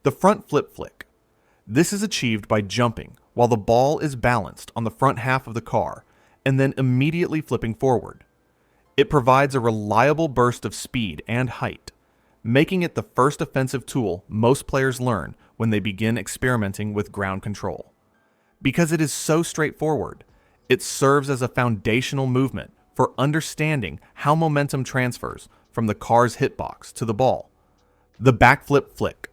The Frontflip Flick. This is achieved by jumping while the ball is balanced on the front half of the car and then immediately flipping forward. It provides a reliable burst of speed and height, making it the first offensive tool most players learn when they begin experimenting with ground control. Because it is so straightforward, it serves as a foundational movement for understanding how momentum transfers from the car's hitbox to the ball. The Backflip Flick.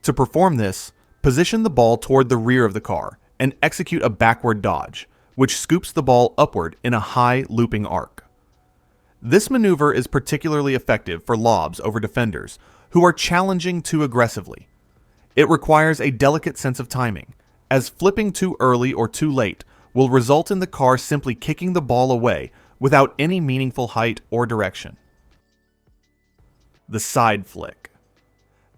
To perform this, position the ball toward the rear of the car and execute a backward dodge, which scoops the ball upward in a high looping arc. This maneuver is particularly effective for lobs over defenders who are challenging too aggressively. It requires a delicate sense of timing, as flipping too early or too late will result in the car simply kicking the ball away without any meaningful height or direction. The Side Flick.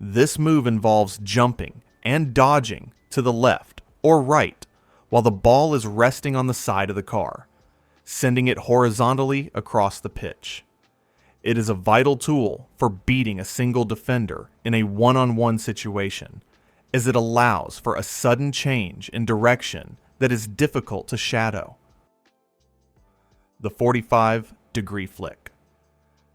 This move involves jumping and dodging to the left or right while the ball is resting on the side of the car, sending it horizontally across the pitch. It is a vital tool for beating a single defender in a one-on-one situation, as it allows for a sudden change in direction that is difficult to shadow. The 45-degree flick.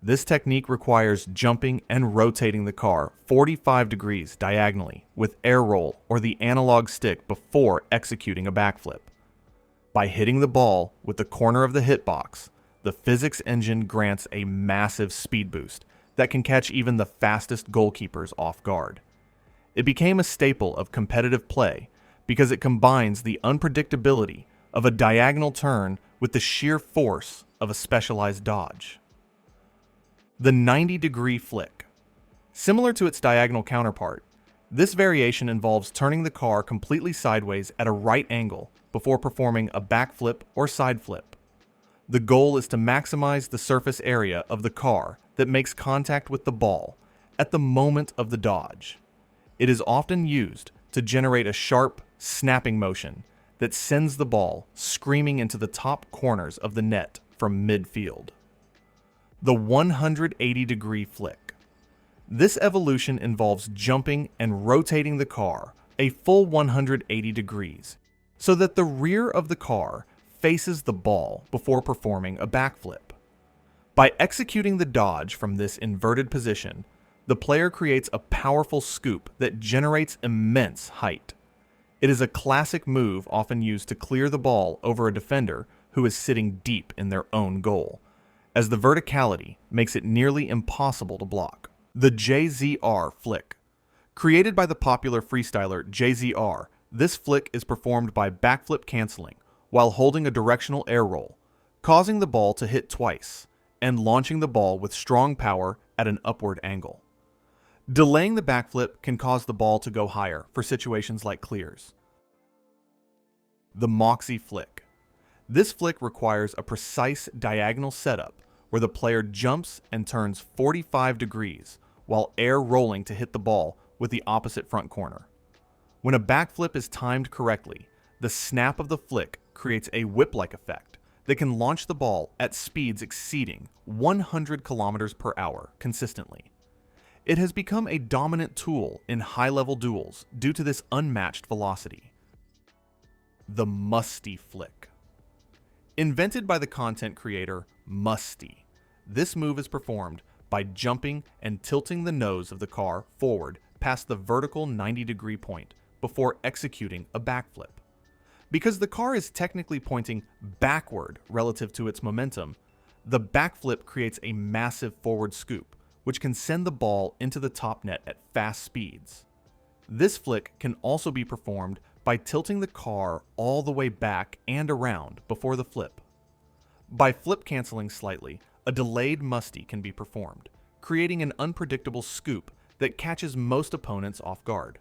This technique requires jumping and rotating the car 45 degrees diagonally with air roll or the analog stick before executing a backflip. By hitting the ball with the corner of the hitbox, the physics engine grants a massive speed boost that can catch even the fastest goalkeepers off guard. It became a staple of competitive play because it combines the unpredictability of a diagonal turn with the sheer force of a specialized dodge. The 90-degree flick. Similar to its diagonal counterpart, this variation involves turning the car completely sideways at a right angle before performing a backflip or side flip. The goal is to maximize the surface area of the car that makes contact with the ball at the moment of the dodge. It is often used to generate a sharp, snapping motion that sends the ball screaming into the top corners of the net from midfield. The 180-degree flick. This evolution involves jumping and rotating the car a full 180 degrees so that the rear of the car faces the ball before performing a backflip. By executing the dodge from this inverted position, the player creates a powerful scoop that generates immense height. It is a classic move often used to clear the ball over a defender who is sitting deep in their own goal, as the verticality makes it nearly impossible to block. The JZR Flick. Created by the popular freestyler JZR, this flick is performed by backflip canceling while holding a directional air roll, causing the ball to hit twice, and launching the ball with strong power at an upward angle. Delaying the backflip can cause the ball to go higher for situations like clears. The Mawkzy Flick. This flick requires a precise diagonal setup where the player jumps and turns 45 degrees while air rolling to hit the ball with the opposite front corner. When a backflip is timed correctly, the snap of the flick creates a whip-like effect that can launch the ball at speeds exceeding 100 kilometers per hour consistently. It has become a dominant tool in high-level duels due to this unmatched velocity. The Musty Flick. Invented by the content creator Musty, this move is performed by jumping and tilting the nose of the car forward past the vertical 90-degree point before executing a backflip. Because the car is technically pointing backward relative to its momentum, the backflip creates a massive forward scoop, which can send the ball into the top net at fast speeds. This flick can also be performed by tilting the car all the way back and around before the flip. By flip canceling slightly, a delayed musty can be performed, creating an unpredictable scoop that catches most opponents off guard.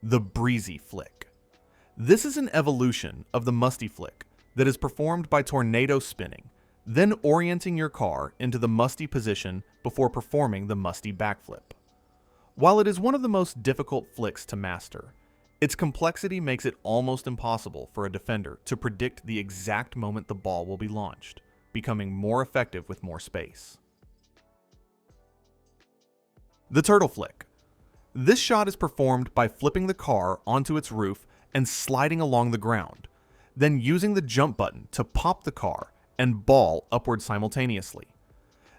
The Breezi Flick. This is an evolution of the Musty Flick that is performed by tornado spinning, then orienting your car into the musty position before performing the musty backflip. While it is one of the most difficult flicks to master, its complexity makes it almost impossible for a defender to predict the exact moment the ball will be launched, becoming more effective with more space. The Turtle Flick. This shot is performed by flipping the car onto its roof and sliding along the ground, then using the jump button to pop the car and ball upward simultaneously.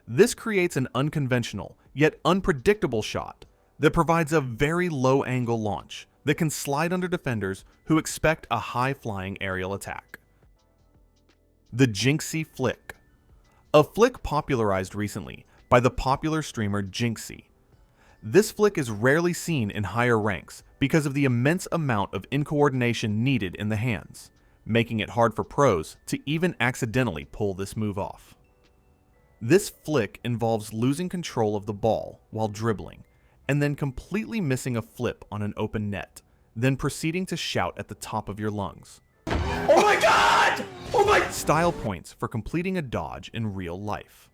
This creates an unconventional yet unpredictable shot that provides a very low angle launch that can slide under defenders who expect a high-flying aerial attack. The Jyxnzi Flick. A flick popularized recently by the popular streamer Jyxnzi. This flick is rarely seen in higher ranks because of the immense amount of incoordination needed in the hands, making it hard for pros to even accidentally pull this move off. This flick involves losing control of the ball while dribbling, and then completely missing a flip on an open net, then proceeding to shout at the top of your lungs. Oh my god! Oh my... Style points for completing a dodge in real life.